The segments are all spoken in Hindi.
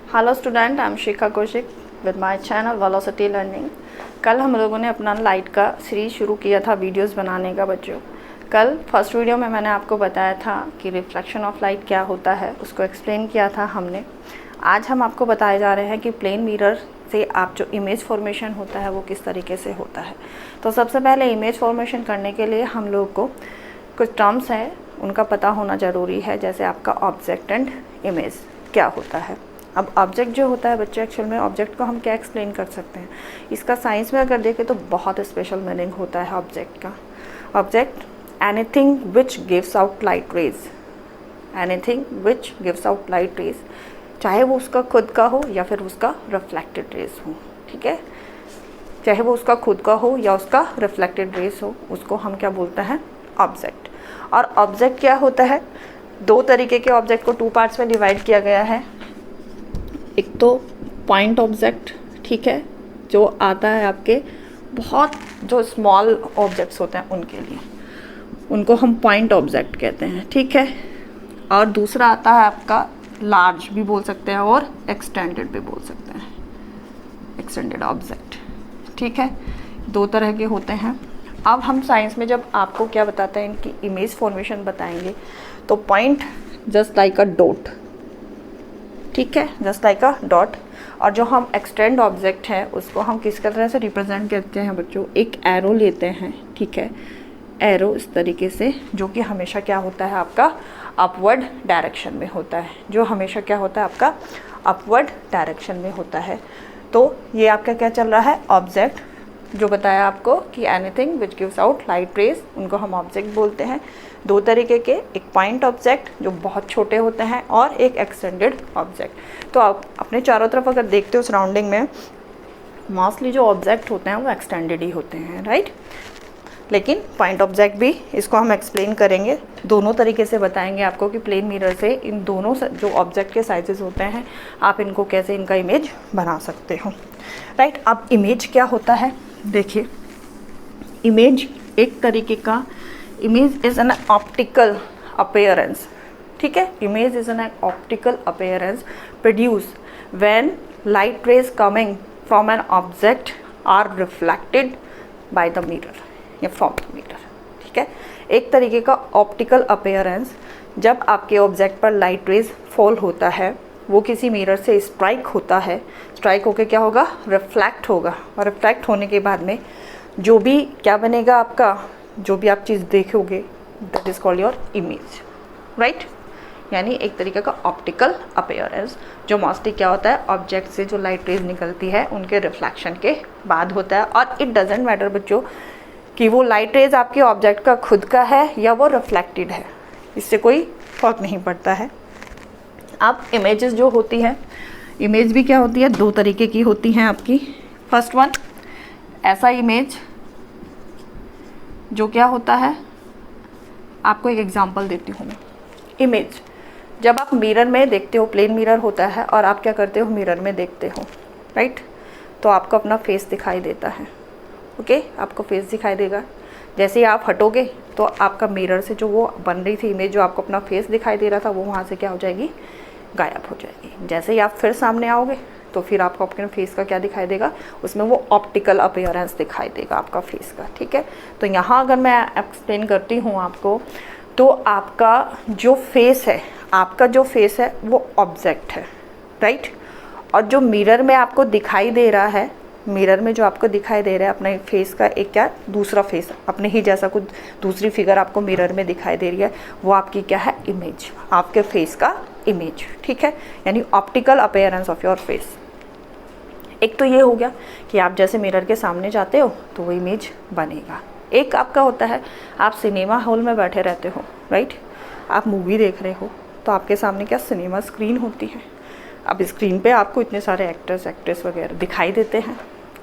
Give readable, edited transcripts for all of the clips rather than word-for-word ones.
Hello student, I am Shikha Kaushik with my channel velocity learning. कल हम लोगों ने अपना लाइट का सीरीज शुरू किया था वीडियोस बनाने का बच्चों। कल फर्स्ट वीडियो में मैंने आपको बताया था कि रिफ्लेक्शन ऑफ लाइट क्या होता है, उसको एक्सप्लेन किया था हमने। आज हम आपको बताए जा रहे हैं कि प्लेन मिरर से आप जो इमेज फॉर्मेशन होता है वो किस तरीके से होता है। तो सबसे पहले इमेज फॉर्मेशन करने के लिए हम लोग को कुछ टर्म्स हैं, उनका पता होना ज़रूरी है। जैसे आपका ऑब्जेक्ट एंड इमेज क्या होता है। अब ऑब्जेक्ट जो होता है बच्चे, एक्चुअल में ऑब्जेक्ट को हम क्या एक्सप्लेन कर सकते हैं, इसका साइंस में अगर देखें तो बहुत स्पेशल मीनिंग होता है ऑब्जेक्ट का। Object anything which gives out light rays, anything which gives out light rays, चाहे वो उसका खुद का हो या फिर उसका रिफ्लेक्टेड रेज हो। ठीक है, चाहे वो उसका खुद का हो या उसका रिफ्लेक्टेड रेज हो, उसको हम क्या बोलते हैं, ऑब्जेक्ट। और ऑब्जेक्ट क्या होता है, दो तरीके के ऑब्जेक्ट को टू पार्ट्स में डिवाइड किया गया है। एक तो पॉइंट ऑब्जेक्ट, ठीक है, जो आता है आपके बहुत जो स्मॉल ऑब्जेक्ट्स होते हैं उनके लिए, उनको हम पॉइंट ऑब्जेक्ट कहते हैं। ठीक है, और दूसरा आता है आपका लार्ज भी बोल सकते हैं और एक्सटेंडेड भी बोल सकते हैं, एक्सटेंडेड ऑब्जेक्ट। ठीक है, दो तरह के होते हैं। अब हम साइंस में जब आपको क्या बताते हैं, इनकी इमेज फॉर्मेशन बताएंगे, तो point just like a dot, ठीक है, जस्ट लाइक अ डॉट। और जो हम एक्सटेंड ऑब्जेक्ट है उसको हम किस तरह से रिप्रेजेंट करते हैं बच्चों, एक एरो लेते हैं। ठीक है, एरो इस तरीके से, जो कि हमेशा क्या होता है आपका अपवर्ड डायरेक्शन में होता है, जो हमेशा क्या होता है आपका अपवर्ड डायरेक्शन में होता है। तो ये आपका क्या चल रहा है, ऑब्जेक्ट, जो बताया आपको कि anything which gives out light rays, उनको हम ऑब्जेक्ट बोलते हैं। दो तरीके के, एक पॉइंट ऑब्जेक्ट जो बहुत छोटे होते हैं और एक एक्सटेंडेड ऑब्जेक्ट। तो आप अपने चारों तरफ अगर देखते हो सराउंडिंग में, मोस्टली जो ऑब्जेक्ट होते हैं वो एक्सटेंडेड ही होते हैं, राइट। लेकिन पॉइंट ऑब्जेक्ट भी, इसको हम एक्सप्लेन करेंगे, दोनों तरीके से बताएंगे आपको कि प्लेन मिरर से इन दोनों जो ऑब्जेक्ट के साइजेस होते हैं आप इनको कैसे इनका इमेज बना सकते हो, राइट। अब इमेज क्या होता है, देखिए, इमेज एक तरीके का, image is an optical appearance. ठीक है, image is an optical appearance produce when light rays coming from an object are reflected by the mirror या फ्रॉम द मिरर। ठीक है, एक तरीके का ऑप्टिकल अपीयरेंस, जब आपके ऑब्जेक्ट पर लाइट रेज फॉल होता है, वो किसी मिरर से स्ट्राइक होता है, स्ट्राइक होके क्या होगा, रिफ्लेक्ट होगा, और रिफ्लेक्ट होने के बाद में जो भी क्या बनेगा आपका, जो भी आप चीज़ देखोगे, that is called your image, right. यानी एक तरीके का ऑप्टिकल अपीयरेंस, जो मोस्टली क्या होता है, ऑब्जेक्ट से जो लाइट रेज निकलती है उनके रिफ्लेक्शन के बाद होता है। और इट डजेंट मैटर बच्चों कि वो लाइट रेज आपके ऑब्जेक्ट का खुद का है या वो रिफ्लेक्टेड है, इससे कोई फर्क नहीं पड़ता है। अब इमेजेस जो होती है, इमेज भी क्या होती है, दो तरीके की होती हैं आपकी। फर्स्ट वन, ऐसा इमेज जो क्या होता है, आपको एक एग्जांपल देती हूँ मैं। इमेज जब आप मिरर में देखते हो, प्लेन मिरर होता है और आप क्या करते हो, मिरर में देखते हो, राइट, तो आपको अपना फेस दिखाई देता है। ओके, आपको फेस दिखाई देगा। जैसे ही आप हटोगे तो आपका मिरर से जो वो बन रही थी इमेज, जो आपको अपना फेस दिखाई दे रहा था, वो वहाँ से क्या हो जाएगी, गायब हो जाएगी। जैसे ही आप फिर सामने आओगे तो फिर आपको अपने फेस का क्या दिखाई देगा, उसमें वो ऑप्टिकल अपीयरेंस दिखाई देगा आपका फेस का। ठीक है, तो यहाँ अगर मैं एक्सप्लेन करती हूँ आपको, तो आपका जो फेस है, आपका जो फेस है वो ऑब्जेक्ट है, राइट। और जो मिरर में आपको दिखाई दे रहा है, मिरर में जो आपको दिखाई दे रहा है अपने फेस का एक क्या, दूसरा फेस, अपने ही जैसा कुछ दूसरी फिगर आपको मिरर में दिखाई दे रही है, वो आपकी क्या है, इमेज, आपके फेस का इमेज। ठीक है, यानी optical appearance of your face. एक तो ये हो गया कि आप जैसे मिरर के सामने जाते हो तो वो इमेज बनेगा। एक आपका होता है, आप सिनेमा हॉल में बैठे रहते हो, राइट, आप मूवी देख रहे हो, तो आपके सामने क्या सिनेमा स्क्रीन होती है। अब स्क्रीन पे आपको इतने सारे एक्टर्स एक्ट्रेस वगैरह दिखाई देते हैं,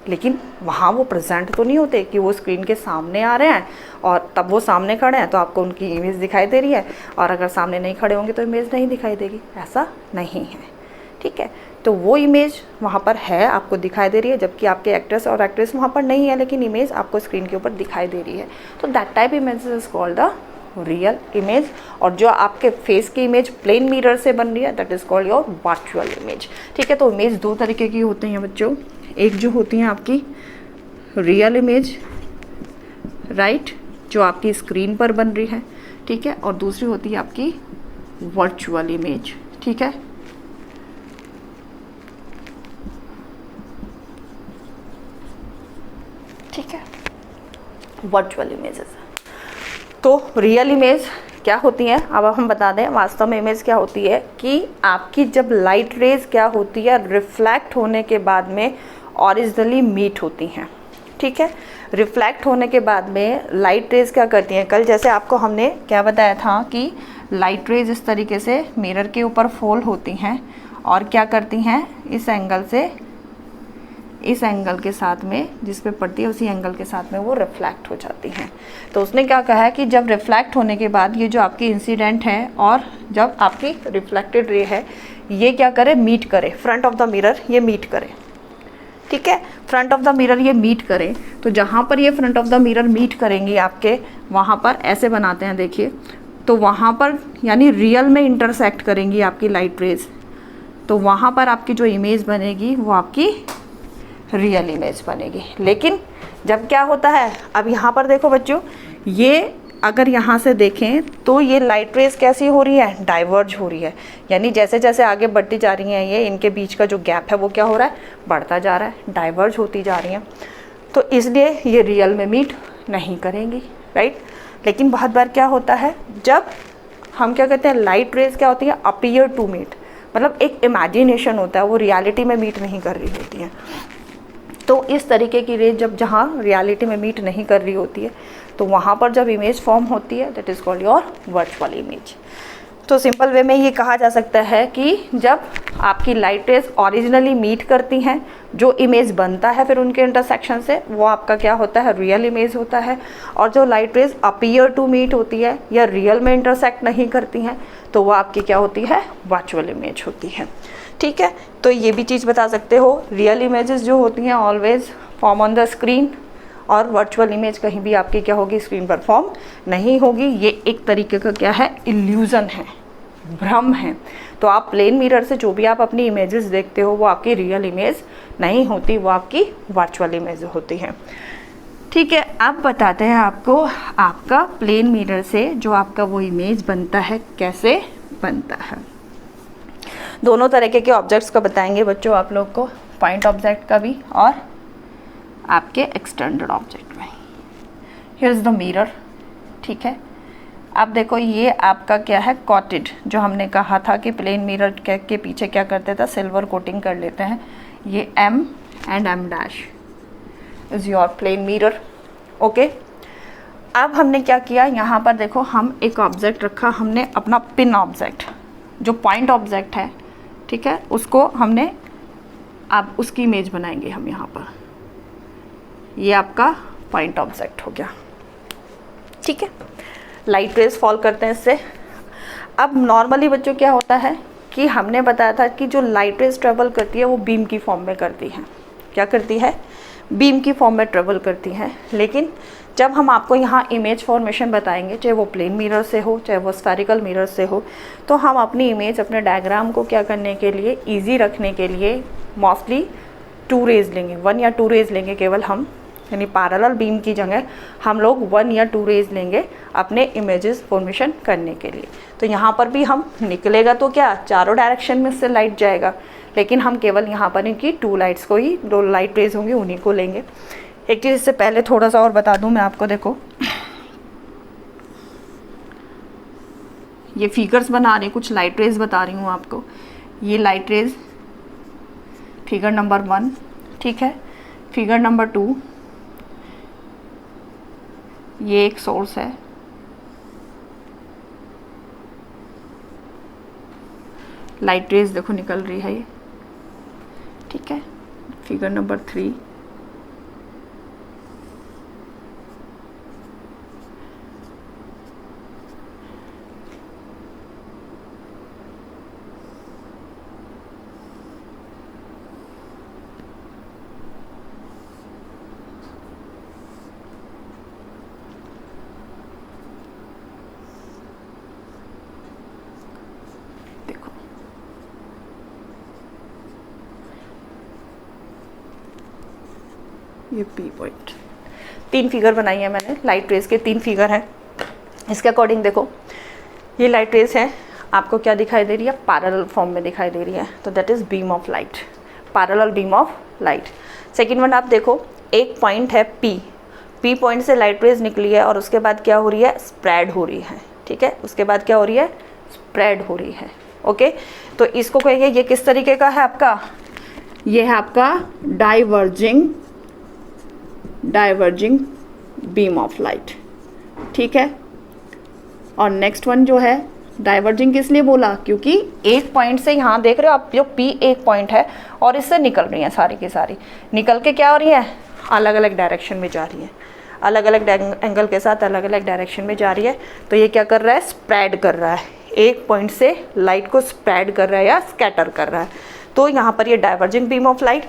लेकिन वहाँ वो प्रेजेंट तो नहीं होते कि वो स्क्रीन के सामने आ रहे हैं और तब वो सामने खड़े हैं तो आपको उनकी इमेज दिखाई दे रही है, और अगर सामने नहीं खड़े होंगे तो इमेज नहीं दिखाई देगी, ऐसा नहीं है। ठीक है, तो वो इमेज वहाँ पर है, आपको दिखाई दे रही है, जबकि आपके एक्ट्रेस और एक्ट्रेस वहाँ पर नहीं है, लेकिन इमेज आपको स्क्रीन के ऊपर दिखाई दे रही है। तो that type image is called the real image, और जो आपके फेस की इमेज प्लेन मिरर से बन रही है that is called your virtual image. ठीक है, तो इमेज दो तरीके की होती हैं बच्चों, एक जो होती है आपकी रियल इमेज, राइट, जो आपकी स्क्रीन पर बन रही है, ठीक है, और दूसरी होती है आपकी वर्चुअल इमेज। ठीक है, ठीक है, वर्चुअल इमेजेस। तो रियल इमेज क्या होती है, अब हम बता दें वास्तव में इमेज क्या होती है कि आपकी जब लाइट रेज क्या होती है रिफ्लेक्ट होने के बाद में ओरिजिनली मीट होती हैं। ठीक है, रिफ्लेक्ट होने के बाद में लाइट रेज क्या करती हैं, कल जैसे आपको हमने क्या बताया था कि लाइट रेज इस तरीके से मिरर के ऊपर फॉल होती हैं और क्या करती हैं, इस एंगल से इस एंगल के साथ में जिस पे पड़ती है उसी एंगल के साथ में वो रिफ्लेक्ट हो जाती हैं। तो उसने क्या कहा है कि जब रिफ्लेक्ट होने के बाद ये जो आपकी इंसिडेंट है और जब आपकी रिफ्लेक्टेड रे है ये क्या करे, मीट करे, फ्रंट ऑफ द मिरर ये मीट करे। ठीक है, फ्रंट ऑफ द मिरर ये मीट करें, तो जहाँ पर ये front of the mirror meet करेंगी आपके, वहाँ पर ऐसे बनाते हैं देखिए, तो वहाँ पर यानी रियल में इंटरसेक्ट करेंगी आपकी लाइट रेज, तो वहाँ पर आपकी जो इमेज बनेगी वो आपकी रियल इमेज बनेगी। लेकिन जब क्या होता है, अब यहाँ पर देखो बच्चों, ये अगर यहाँ से देखें तो ये लाइट रेज कैसी हो रही है, डाइवर्ज हो रही है, यानी जैसे जैसे आगे बढ़ती जा रही हैं ये इनके बीच का जो गैप है वो क्या हो रहा है, बढ़ता जा रहा है, डाइवर्ज होती जा रही हैं, तो इसलिए ये रियल में मीट नहीं करेंगी, राइट। लेकिन बहुत बार क्या होता है, जब हम क्या कहते हैं लाइट रेज क्या होती है, अपीयर टू मीट, मतलब एक इमेजिनेशन होता है, वो रियलिटी में मीट नहीं कर रही होती है। तो इस तरीके की रेज जब जहाँ रियलिटी में मीट नहीं कर रही होती है तो वहाँ पर जब इमेज फॉर्म होती है that is called your virtual image. तो सिंपल वे में ये कहा जा सकता है कि जब आपकी लाइट रेज ओरिजिनली मीट करती हैं, जो इमेज बनता है फिर उनके इंटरसेक्शन से वो आपका क्या होता है, रियल इमेज होता है, और जो light rays appear to meet होती है या रियल में इंटरसेक्ट नहीं करती हैं तो वो आपकी क्या होती है, वर्चुअल इमेज होती है। ठीक है, तो ये भी चीज़ बता सकते हो, रियल इमेजेस जो होती हैं always form on the screen, और वर्चुअल इमेज कहीं भी आपकी क्या होगी, स्क्रीन पर फॉर्म नहीं होगी। ये एक तरीके का क्या है, इल्यूज़न है, भ्रम है। तो आप प्लेन मिरर से जो भी आप अपनी इमेजेस देखते हो वो आपकी रियल इमेज नहीं होती, वो आपकी वर्चुअल इमेज होती है। ठीक है, अब बताते हैं आपको आपका प्लेन मिरर से जो आपका वो इमेज बनता है कैसे बनता है। दोनों तरीके के ऑब्जेक्ट्स का बताएंगे बच्चों आप लोग को, पॉइंट ऑब्जेक्ट का भी और आपके एक्सटेंडेड ऑब्जेक्ट में। Here is the mirror. ठीक है, अब देखो ये आपका क्या है, कॉटेड, जो हमने कहा था कि प्लेन मिरर के पीछे क्या करते थे, सिल्वर कोटिंग कर लेते हैं। ये M and M' is your plane mirror. Okay, अब हमने क्या किया, यहाँ पर देखो हम एक ऑब्जेक्ट रखा, हमने अपना पिन ऑब्जेक्ट जो पॉइंट ऑब्जेक्ट है, ठीक है, उसको हमने अब उसकी इमेज बनाएंगे हम यहाँ पर। ये आपका पॉइंट ऑब्जेक्ट हो गया। ठीक है, लाइट रेज फॉल करते हैं इससे। अब नॉर्मली बच्चों क्या होता है कि हमने बताया था कि जो लाइट रेज ट्रेवल करती है वो बीम की फॉर्म में करती है। क्या करती है, बीम की फॉर्म में ट्रेवल करती हैं। लेकिन जब हम आपको यहाँ इमेज फॉर्मेशन बताएंगे, चाहे वो प्लेन मिरर से हो चाहे वो स्फेरिकल मिरर से हो, तो हम अपनी इमेज, अपने डायग्राम को क्या करने के लिए, ईजी रखने के लिए मोस्टली 2 रेज लेंगे, 1 या 2 रेज लेंगे केवल हम, यानी पैरेलल बीम की जगह हम लोग 1 या 2 रेज लेंगे अपने इमेजेस फॉर्मेशन करने के लिए। तो यहाँ पर भी हम निकलेगा तो क्या, चारों डायरेक्शन में से लाइट जाएगा, लेकिन हम केवल यहाँ पर इनकी 2 लाइट्स को ही, 2 लाइट रेज होंगी उन्हीं को लेंगे। एक चीज़ इससे पहले थोड़ा सा और बता दूँ मैं आपको, देखो ये फिगर्स बना रही, कुछ लाइट रेज बता रही हूँ आपको। ये लाइट रेज फिगर नंबर 1, ठीक है, फिगर नंबर 2 ये एक सोर्स है, लाइट रेज देखो निकल रही है ये, ठीक है। फिगर नंबर 3 ये P पॉइंट। 3 फिगर बनाई है मैंने, लाइट रेज के 3 फिगर हैं। इसके अकॉर्डिंग देखो, ये लाइट रेज है, आपको क्या दिखाई दे रही है, पैरेलल फॉर्म में दिखाई दे रही है, तो that is beam of light, parallel beam of light. Second one आप देखो, एक पॉइंट है P पॉइंट से लाइट रेज निकली है और उसके बाद क्या हो रही है, स्प्रेड हो रही है, ठीक है, उसके बाद क्या हो रही है, स्प्रेड हो रही है। ओके, तो इसको कहेंगे, ये किस तरीके का है आपका, ये है आपका डाइवर्जिंग बीम ऑफ लाइट, ठीक है। और नेक्स्ट वन जो है, डाइवर्जिंग किस लिए बोला, क्योंकि एक पॉइंट से, यहाँ देख रहे हो आप, जो P एक पॉइंट है और इससे निकल रही हैं सारी की सारी, निकल के क्या हो रही है, अलग अलग डायरेक्शन में जा रही है, अलग अलग एंगल के साथ अलग अलग डायरेक्शन में जा रही है। तो ये क्या कर रहा है, स्प्रेड कर रहा है, एक पॉइंट से लाइट को स्प्रेड कर रहा है या स्कैटर कर रहा है। तो यहाँ पर ये डाइवर्जिंग बीम ऑफ लाइट।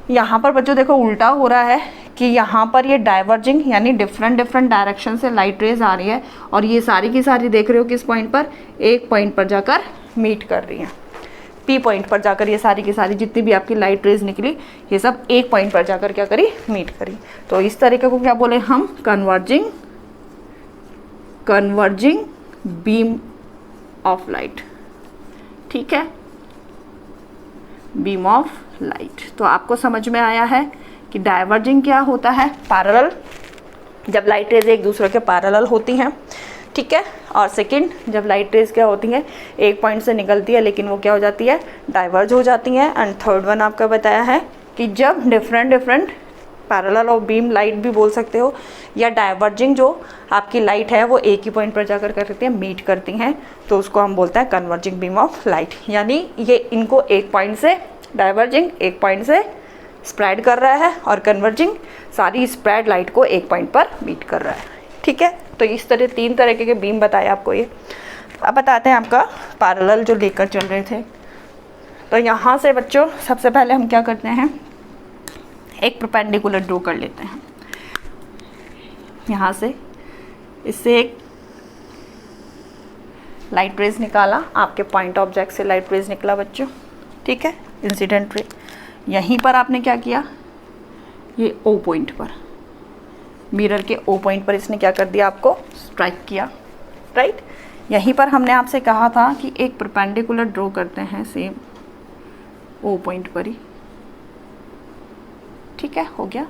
यहाँ पर बच्चों देखो उल्टा हो रहा है कि यहाँ पर ये डाइवर्जिंग यानी डिफरेंट डायरेक्शन से लाइट रेज आ रही है और ये सारी की सारी देख रहे हो किस पॉइंट पर, एक पॉइंट पर जाकर मीट कर रही हैं। P पॉइंट पर जाकर ये सारी की सारी जितनी भी आपकी लाइट रेज निकली, ये सब एक पॉइंट पर जाकर क्या करी, मीट करी। तो इस तरीके को क्या बोले हम, कन्वर्जिंग बीम ऑफ लाइट, ठीक है, बीम ऑफ लाइट। तो आपको समझ में आया है कि डाइवर्जिंग क्या होता है, पैरेलल, जब लाइट रेज एक दूसरे के पैरेलल होती हैं, ठीक है। और सेकंड, जब लाइट रेज क्या होती हैं, एक पॉइंट से निकलती है लेकिन वो क्या हो जाती है, डाइवर्ज हो जाती हैं। एंड थर्ड वन आपका बताया है कि जब डिफरेंट पैरेलल और बीम लाइट भी बोल सकते हो, या डाइवर्जिंग जो आपकी लाइट है वो एक ही पॉइंट पर जाकर करती है, मीट करती हैं, तो उसको हम बोलते हैं कन्वर्जिंग बीम ऑफ लाइट। यानी ये इनको एक पॉइंट से, डाइवर्जिंग एक पॉइंट से स्प्रेड कर रहा है और कन्वर्जिंग सारी स्प्रेड लाइट को एक पॉइंट पर मीट कर रहा है, ठीक है। तो इस तरह 3 तरह के बीम बताए आपको ये। अब बताते हैं आपका पैरेलल जो लेकर चल रहे थे। तो यहाँ से बच्चों सबसे पहले हम क्या करते हैं, एक परपेंडिकुलर ड्रॉ कर लेते हैं। यहाँ से इससे एक लाइट रेज निकाला, आपके पॉइंट ऑब्जेक्ट से लाइट रेज निकला बच्चों, ठीक है, इंसिडेंट रे। यहीं पर आपने क्या किया, ये O पॉइंट पर, मिरर के O पॉइंट पर इसने क्या कर दिया, आपको स्ट्राइक किया, राइट। यहीं पर हमने आपसे कहा था कि एक परपेंडिकुलर ड्रॉ करते हैं सेम O पॉइंट पर ही, ठीक है, हो गया।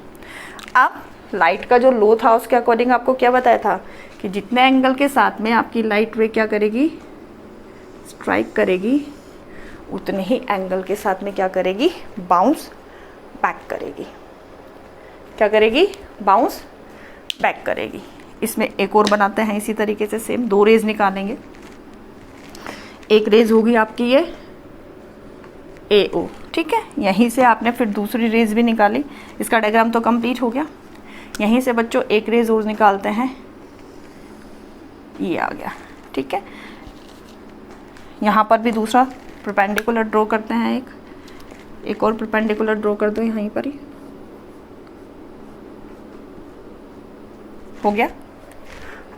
अब लाइट का जो लो था उसके अकॉर्डिंग आपको क्या बताया था कि जितने एंगल के साथ में आपकी लाइट रे क्या करेगी, स्ट्राइक करेगी, उतने ही एंगल के साथ में क्या करेगी, बाउंस बैक करेगी। क्या करेगी, बाउंस बैक करेगी। इसमें एक और बनाते हैं इसी तरीके से सेम, 2 रेज निकालेंगे। एक रेज होगी आपकी ये AO, ठीक है। यहीं से आपने फिर दूसरी रेज भी निकाली, इसका डायग्राम तो कंप्लीट हो गया। यहीं से बच्चों एक रेज और निकालते हैं, ये आ गया, ठीक है। यहाँ पर भी दूसरा परपेंडिकुलर ड्रॉ करते हैं, एक और परपेंडिकुलर ड्रॉ कर दो यहीं पर ही, हो गया।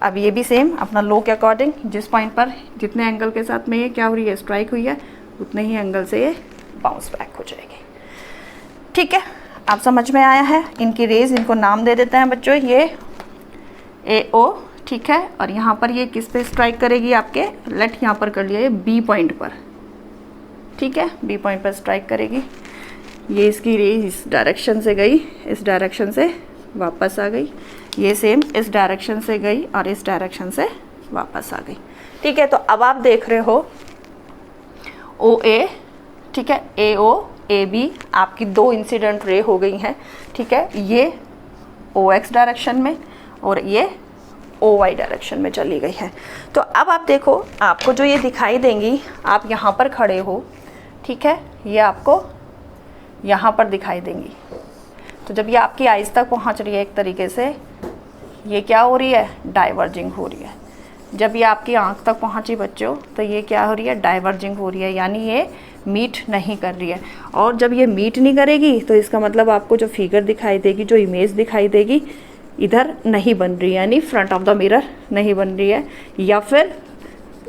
अब ये भी सेम अपना लो के अकॉर्डिंग, जिस पॉइंट पर जितने एंगल के साथ में ये क्या हो रही है, स्ट्राइक हुई है, उतने ही एंगल से ये बाउंस बैक हो जाएगी, ठीक है। आप समझ में आया है। इनकी रेज, इनको नाम दे देते हैं बच्चों, ये AO, ठीक है। और यहाँ पर ये किस पे स्ट्राइक करेगी, आपके लेट यहाँ पर कर लिया ये B पॉइंट पर, ठीक है, B पॉइंट पर स्ट्राइक करेगी। ये इसकी रेज इस डायरेक्शन से गई, इस डायरेक्शन से वापस आ गई, ये सेम इस डायरेक्शन से गई और इस डायरेक्शन से वापस आ गई, ठीक है। तो अब आप देख रहे हो OA, ठीक है, AO AB आपकी 2 इंसिडेंट रे हो गई हैं, ठीक है। ये OX डायरेक्शन में और ये OY डायरेक्शन में चली गई है। तो अब आप देखो, आपको जो ये दिखाई देंगी, आप यहाँ पर खड़े हो, ठीक है, ये आपको यहाँ पर दिखाई देंगी। तो जब ये आपकी आइज़ तक पहुँच रही है एक तरीके से, ये क्या हो रही है, डाइवर्जिंग हो रही है। जब ये आपकी आँख तक पहुँची बच्चों, तो ये क्या हो रही है, डाइवर्जिंग हो रही है, यानी ये मीट नहीं कर रही है। और जब ये मीट नहीं करेगी तो इसका मतलब आपको जो फिगर दिखाई देगी, जो इमेज दिखाई देगी, इधर नहीं बन रही है, यानी फ्रंट ऑफ द मिरर नहीं बन रही है, या फिर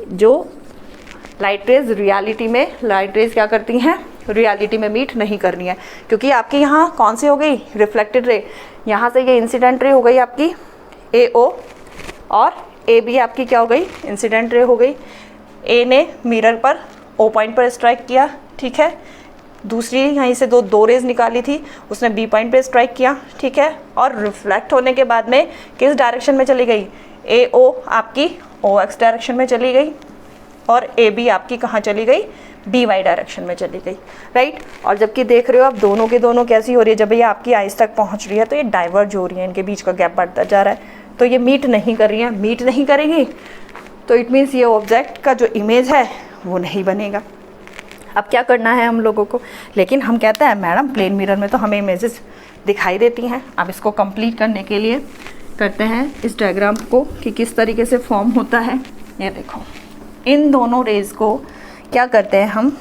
जो लाइट रेज रियलिटी में लाइट रेज क्या करती हैं, रियलिटी में मीट नहीं करनी है, क्योंकि आपकी यहाँ कौन सी हो गई, रिफ्लेक्टेड रे। यहाँ से ये इंसिडेंट रे हो गई आपकी AO, और AB आपकी क्या हो गई, इंसिडेंट रे हो गई। A ने मिरर पर O पॉइंट पर स्ट्राइक किया, ठीक है। दूसरी यहीं से दो रेज निकाली थी, उसने B पॉइंट पे स्ट्राइक किया, ठीक है। और रिफ्लेक्ट होने के बाद में किस डायरेक्शन में चली गई, AO आपकी OX डायरेक्शन में चली गई, और AB आपकी कहाँ चली गई, BY डायरेक्शन में चली गई, राइट। और जबकि देख रहे हो आप दोनों के दोनों कैसी हो रही है, जब ये आपकी आइज तक पहुँच रही है तो ये डाइवर्ज हो रही है, इनके बीच का गैप बढ़ता जा रहा है, तो ये मीट नहीं कर रही है। मीट नहीं करेगी तो इट मीन्स ये ऑब्जेक्ट का जो इमेज है वो नहीं बनेगा। अब क्या करना है हम लोगों को, लेकिन हम कहते हैं मैडम प्लेन मिरर में तो हमें इमेजेस दिखाई देती हैं। अब इसको कंप्लीट करने के लिए करते हैं इस डायग्राम को कि किस तरीके से फॉर्म होता है। ये देखो, इन दोनों रेज को क्या करते हैं हम,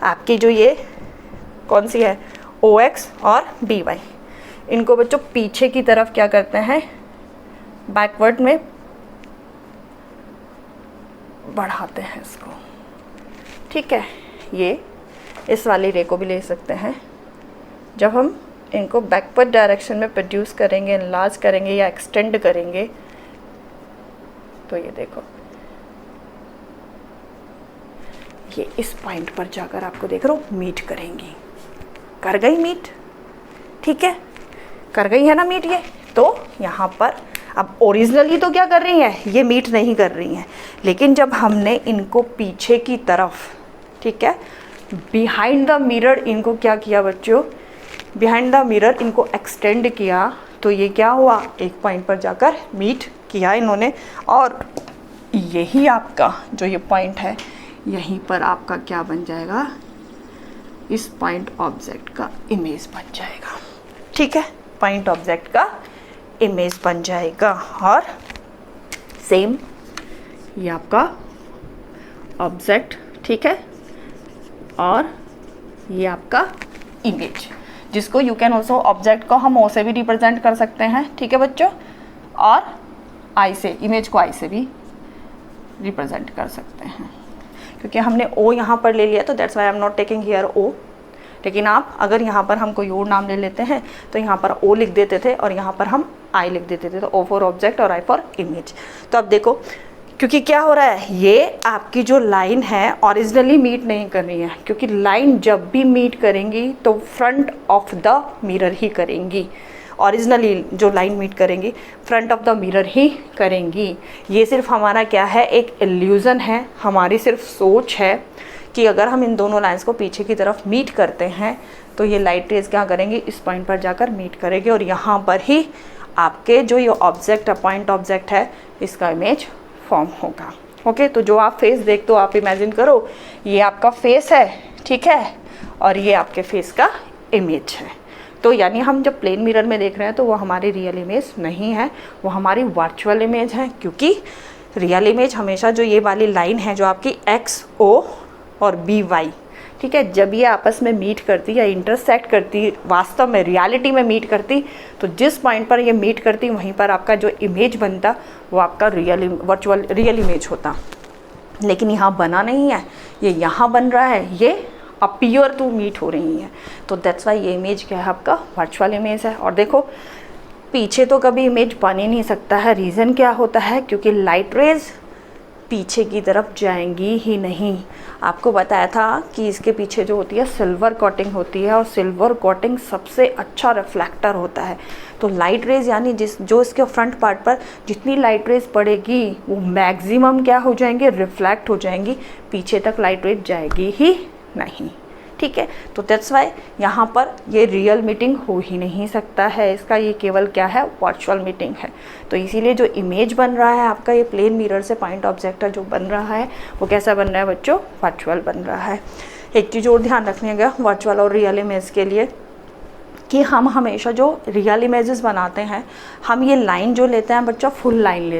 आपकी जो ये कौन सी है OX और BY, इनको बच्चों पीछे की तरफ क्या करते हैं, बैकवर्ड में बढ़ाते हैं इसको, ठीक है। ये इस वाली रे को भी ले सकते हैं। जब हम इनको बैकवर्ड डायरेक्शन में प्रोड्यूस करेंगे, एनलार्ज करेंगे या एक्सटेंड करेंगे, तो ये देखो ये इस पॉइंट पर जाकर आपको देख रहे हो मीट करेंगी, कर गई मीट, ठीक है, कर गई है ना मीट ये। तो यहाँ पर अब ओरिजिनली तो क्या कर रही है, ये मीट नहीं कर रही हैं, लेकिन जब हमने इनको पीछे की तरफ, ठीक है, बिहाइंड द मिरर इनको क्या किया बच्चों, बिहाइंड द मिरर इनको एक्सटेंड किया, तो ये क्या हुआ, एक पॉइंट पर जाकर मीट किया इन्होंने। और यही आपका जो ये पॉइंट है, यहीं पर आपका क्या बन जाएगा, इस पॉइंट ऑब्जेक्ट का इमेज बन जाएगा, ठीक है, पॉइंट ऑब्जेक्ट का इमेज बन जाएगा। और सेम ये आपका ऑब्जेक्ट, ठीक है, और ये आपका इमेज, जिसको यू कैन ऑल्सो, ऑब्जेक्ट को हम O से भी रिप्रेजेंट कर सकते हैं, ठीक है बच्चों, और I से, इमेज को I से भी रिप्रेजेंट कर सकते हैं। क्योंकि हमने O यहाँ पर ले लिया तो that's why I am not taking here O, लेकिन आप अगर यहाँ पर हम कोई और नाम ले लेते हैं तो यहाँ पर O लिख देते थे और यहाँ पर हम I लिख देते थे, तो O फॉर ऑब्जेक्ट और I फॉर इमेज। तो अब देखो, क्योंकि क्या हो रहा है, ये आपकी जो लाइन है ओरिजिनली मीट नहीं कर रही है, क्योंकि लाइन जब भी मीट करेंगी तो फ्रंट ऑफ द मिरर ही करेंगी। ओरिजिनली जो लाइन मीट करेंगी फ्रंट ऑफ द मिरर ही करेंगी। ये सिर्फ हमारा क्या है, एक इल्यूज़न है, हमारी सिर्फ सोच है कि अगर हम इन दोनों लाइंस को पीछे की तरफ मीट करते हैं तो ये लाइट रेज क्या करेंगी, इस पॉइंट पर जाकर मीट करेंगे, और यहाँ पर ही आपके जो ये ऑब्जेक्ट पॉइंट ऑब्जेक्ट है इसका इमेज फॉर्म होगा। ओके, तो जो आप फेस देखते हो, आप इमेजिन करो ये आपका फेस है, ठीक है, और ये आपके फेस का इमेज है। तो यानी हम जब प्लेन मिरर में देख रहे हैं तो वो हमारी रियल इमेज नहीं है, वो हमारी वर्चुअल इमेज है। क्योंकि रियल इमेज हमेशा जो ये वाली लाइन है जो आपकी XO और BY, ठीक है, जब ये आपस में मीट करती या इंटरसेक्ट करती, वास्तव में रियलिटी में मीट करती, तो जिस पॉइंट पर ये मीट करती वहीं पर आपका जो इमेज बनता वो आपका रियल इमेज होता। लेकिन यहाँ बना नहीं है, ये यहाँ बन रहा है, ये अपीयर टू मीट हो रही है, तो दैट्स वाई ये इमेज क्या है, आपका वर्चुअल इमेज है। और देखो पीछे तो कभी इमेज बन ही नहीं सकता है, रीज़न क्या होता है, क्योंकि लाइट रेज पीछे की तरफ जाएंगी ही नहीं। आपको बताया था कि इसके पीछे जो होती है सिल्वर कोटिंग होती है, और सिल्वर कोटिंग सबसे अच्छा रिफ्लेक्टर होता है। तो लाइट रेज यानी जो इसके फ्रंट पार्ट पर जितनी लाइट रेज पड़ेगी वो मैक्सिमम क्या हो जाएंगे, रिफ्लेक्ट हो जाएंगी, पीछे तक लाइट रेज जाएगी ही नहीं, ठीक है। तो दैट्स वाई यहाँ पर ये रियल मीटिंग हो ही नहीं सकता है, इसका ये केवल क्या है, वर्चुअल मीटिंग है। तो इसीलिए जो इमेज बन रहा है आपका, ये प्लेन मिरर से पॉइंट ऑब्जेक्ट जो बन रहा है वो कैसा बन रहा है बच्चों, वर्चुअल बन रहा है। एक चीज़ और ध्यान रखिएगा वर्चुअल और रियल इमेज के लिए, कि हम हमेशा जो रियल इमेजेस बनाते हैं, हम ये लाइन जो लेते हैं बच्चों, फुल लाइन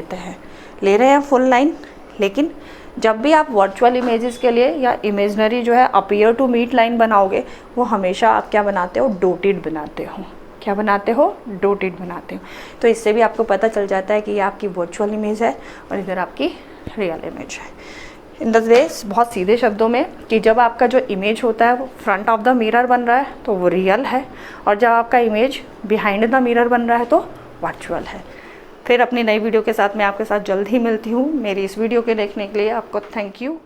ले रहे हैं फुल लाइन। लेकिन जब भी आप वर्चुअल इमेजेस के लिए या इमेजनरी जो है अपीयर टू मीट लाइन बनाओगे, वो हमेशा आप क्या बनाते हो, डोटेड बनाते हो। क्या बनाते हो, डोटेड बनाते हो। तो इससे भी आपको पता चल जाता है कि ये आपकी वर्चुअल इमेज है और इधर आपकी रियल इमेज है। इन द वेज, बहुत सीधे शब्दों में, कि जब आपका जो इमेज होता है वो फ्रंट ऑफ द मिरर बन रहा है तो वो रियल है, और जब आपका इमेज बिहाइंड द मिरर बन रहा है तो वर्चुअल है। फिर अपनी नई वीडियो के साथ मैं आपके साथ जल्द ही मिलती हूँ। मेरी इस वीडियो के देखने के लिए आपको थैंक यू।